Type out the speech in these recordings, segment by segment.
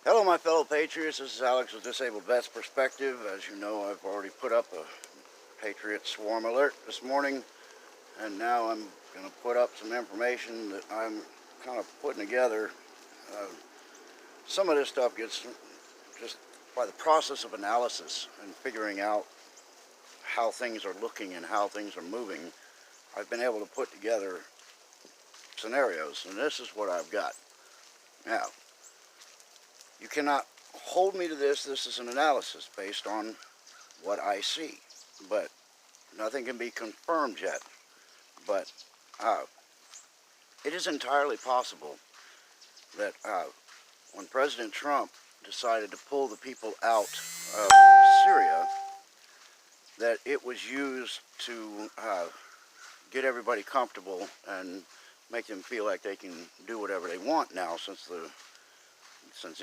Hello, my fellow patriots. This is Alex with Disabled Vets Perspective. As you know, I've already put up a Patriot Swarm Alert this morning, and now I'm going to put up some information that I'm kind of putting together. Some of this stuff gets just by the process of analysis and figuring out how things are looking and how things are moving. I've been able to put together scenarios, and this is what I've got. Now, you cannot hold me to this. This is an analysis based on what I see, but nothing can be confirmed yet. But it is entirely possible that when President Trump decided to pull the people out of Syria, that it was used to get everybody comfortable and make them feel like they can do whatever they want now since the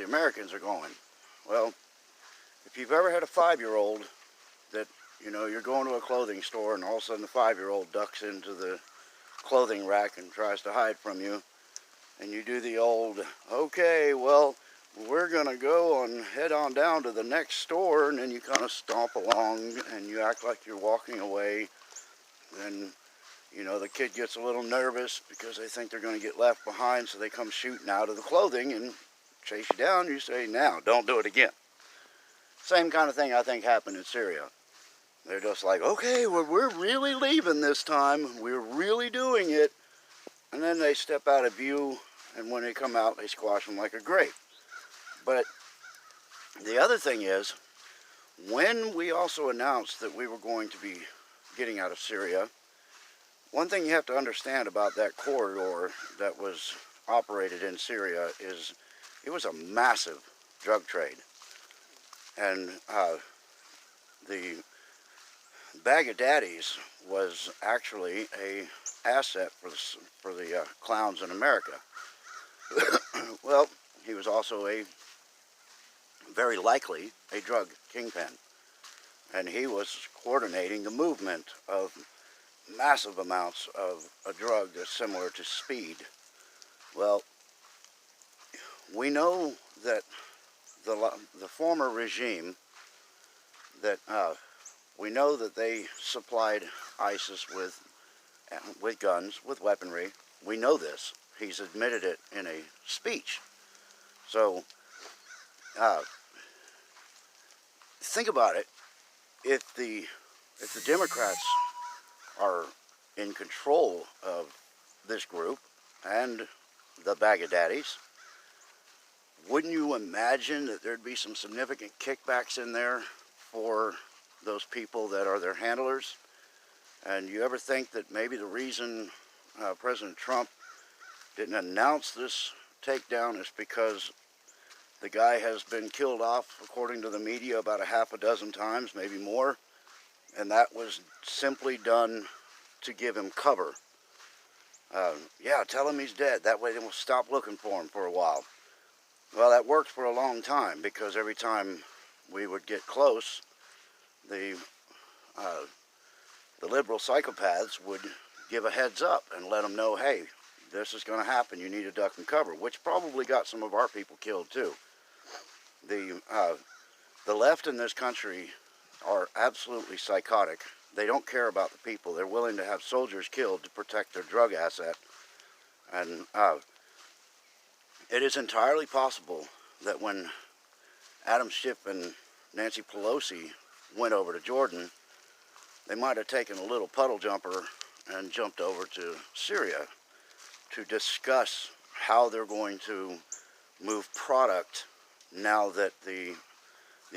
Americans are going. Well, if you've ever had a 5-year-old that, you're going to a clothing store and all of a sudden the 5-year-old ducks into the clothing rack and tries to hide from you, and you do the old, okay, well, we're going to go and head on down to the next store, and then you kind of stomp along and you act like you're walking away, then, the kid gets a little nervous because they think they're going to get left behind, so they come shooting out of the clothing and chase you down. You say, now, don't do it again. Same kind of thing I think happened in Syria. They're just like, okay, well, we're really leaving this time. We're really doing it. And then they step out of view, and when they come out, they squash them like a grape. But the other thing is, when we also announced that we were going to be getting out of Syria, one thing you have to understand about that corridor that was operated in Syria is it was a massive drug trade. And the Bag of Daddies was actually a asset for the clowns in America. Well, he was also very likely a drug kingpin. And he was coordinating the movement of massive amounts of a drug that's similar to speed. Well, we know that the former regime, that we know that they supplied ISIS with guns, with weaponry. We know this. He's admitted it in a speech. So think about it. If the Democrats are in control of this group and the Bag of Daddies, wouldn't you imagine that there'd be some significant kickbacks in there for those people that are their handlers? And you ever think that maybe the reason President Trump didn't announce this takedown is because the guy has been killed off, according to the media, about a half a dozen times, maybe more, and that was simply done to give him cover. Yeah, tell him he's dead. That way they will stop looking for him for a while. Well, that worked for a long time, because every time we would get close, the liberal psychopaths would give a heads up and let them know, hey, this is going to happen. You need to duck and cover, which probably got some of our people killed too. The left in this country are absolutely psychotic. They don't care about the people. They're willing to have soldiers killed to protect their drug asset. And it is entirely possible that when Adam Schiff and Nancy Pelosi went over to Jordan, they might have taken a little puddle jumper and jumped over to Syria to discuss how they're going to move product now that the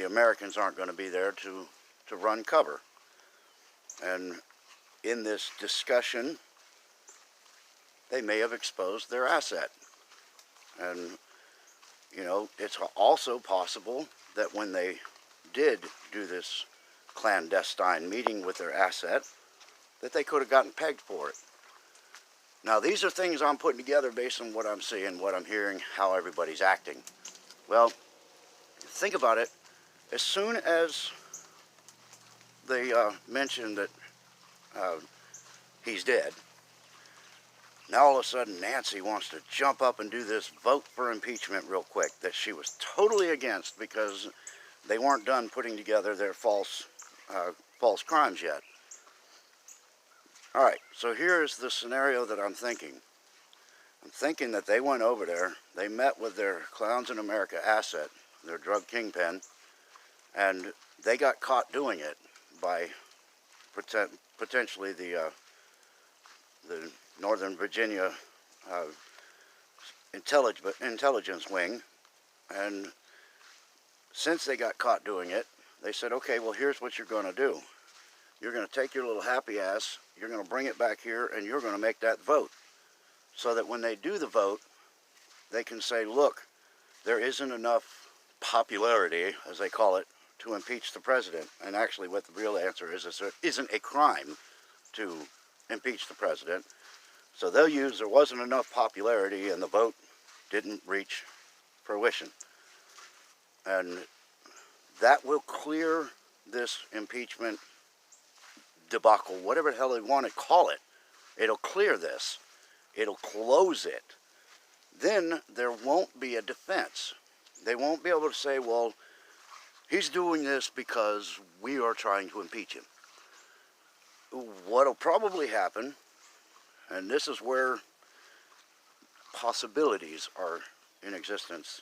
Americans aren't going to be there to run cover. And in this discussion, they may have exposed their asset. And, it's also possible that when they did do this clandestine meeting with their asset, that they could have gotten pegged for it. Now, these are things I'm putting together based on what I'm seeing, what I'm hearing, how everybody's acting. Well, think about it. As soon as they mentioned that he's dead, Now all of a sudden Nancy wants to jump up and do this vote for impeachment real quick that she was totally against because they weren't done putting together their false crimes yet. All right, so here's the scenario that I'm thinking. I'm thinking that they went over there, they met with their Clowns in America asset, their drug kingpin, and they got caught doing it by potentially the Northern Virginia intelligence wing. And since they got caught doing it, they said, okay, well, here's what you're going to do. You're going to take your little happy ass, you're going to bring it back here, and you're going to make that vote. So that when they do the vote, they can say, look, there isn't enough popularity, as they call it, to impeach the president. And actually what the real answer is there isn't a crime to impeach the president. So they'll use there wasn't enough popularity and the vote didn't reach fruition. And that will clear this impeachment debacle, whatever the hell they want to call it. It'll clear this. It'll close it. Then there won't be a defense. They won't be able to say, well, he's doing this because we are trying to impeach him. What'll probably happen, and this is where possibilities are in existence,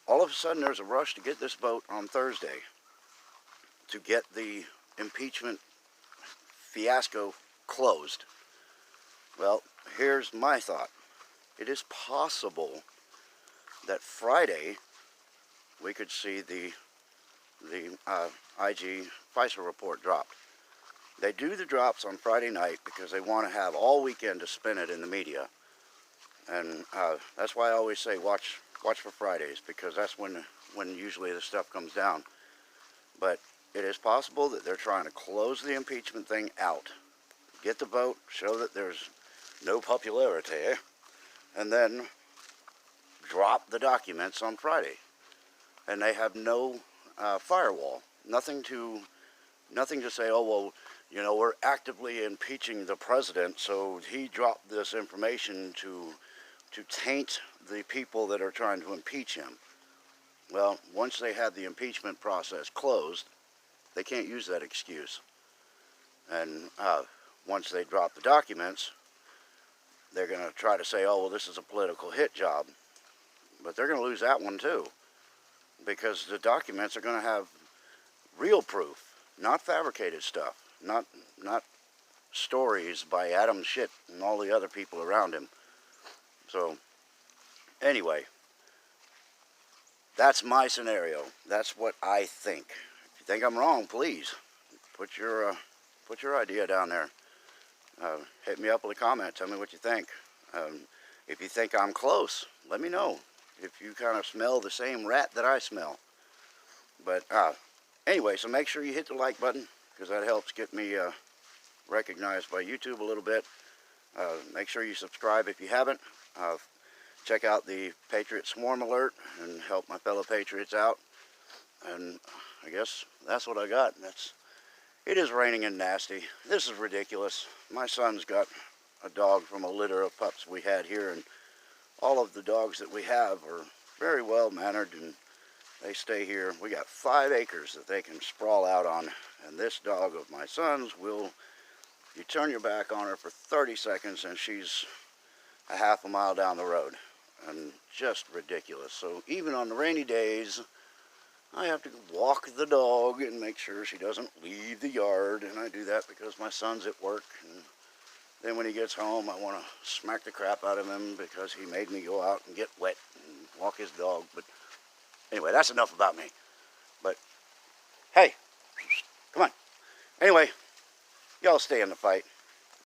all of a sudden there's a rush to get this vote on Thursday to get the impeachment fiasco closed. Well, here's my thought. It is possible that Friday we could see the IG FISA report dropped. They do the drops on Friday night because they want to have all weekend to spin it in the media. And that's why I always say watch for Fridays, because that's when usually the stuff comes down. But it is possible that they're trying to close the impeachment thing out, get the vote, show that there's no popularity, and then drop the documents on Friday. And they have no firewall, nothing to say, oh, well, you know, we're actively impeaching the president, so he dropped this information to taint the people that are trying to impeach him. Well, once they have the impeachment process closed, they can't use that excuse. And once they drop the documents, they're going to try to say, oh, well, this is a political hit job. But they're going to lose that one too, because the documents are going to have real proof, not fabricated stuff, not stories by Adam Schiff and all the other people around him. So, anyway, that's my scenario. That's what I think. If you think I'm wrong, please put your idea down there. Hit me up with a comment. Tell me what you think. If you think I'm close, let me know. If you kind of smell the same rat that I smell. But anyway, so make sure you hit the like button, because that helps get me recognized by YouTube a little bit. Make sure you subscribe if you haven't. Check out the Patriot Swarm Alert and help my fellow Patriots out. And I guess that's what I got. It is raining and nasty. This is ridiculous. My son's got a dog from a litter of pups we had here, and all of the dogs that we have are very well mannered, and they stay here. We got 5 acres that they can sprawl out on, and this dog of my son's you turn your back on her for 30 seconds and she's a half a mile down the road, and just ridiculous. So even on the rainy days, I have to walk the dog and make sure she doesn't leave the yard, and I do that because my son's at work, and then when he gets home, I want to smack the crap out of him because he made me go out and get wet and walk his dog. But anyway, that's enough about me. But hey, come on. Anyway, y'all stay in the fight.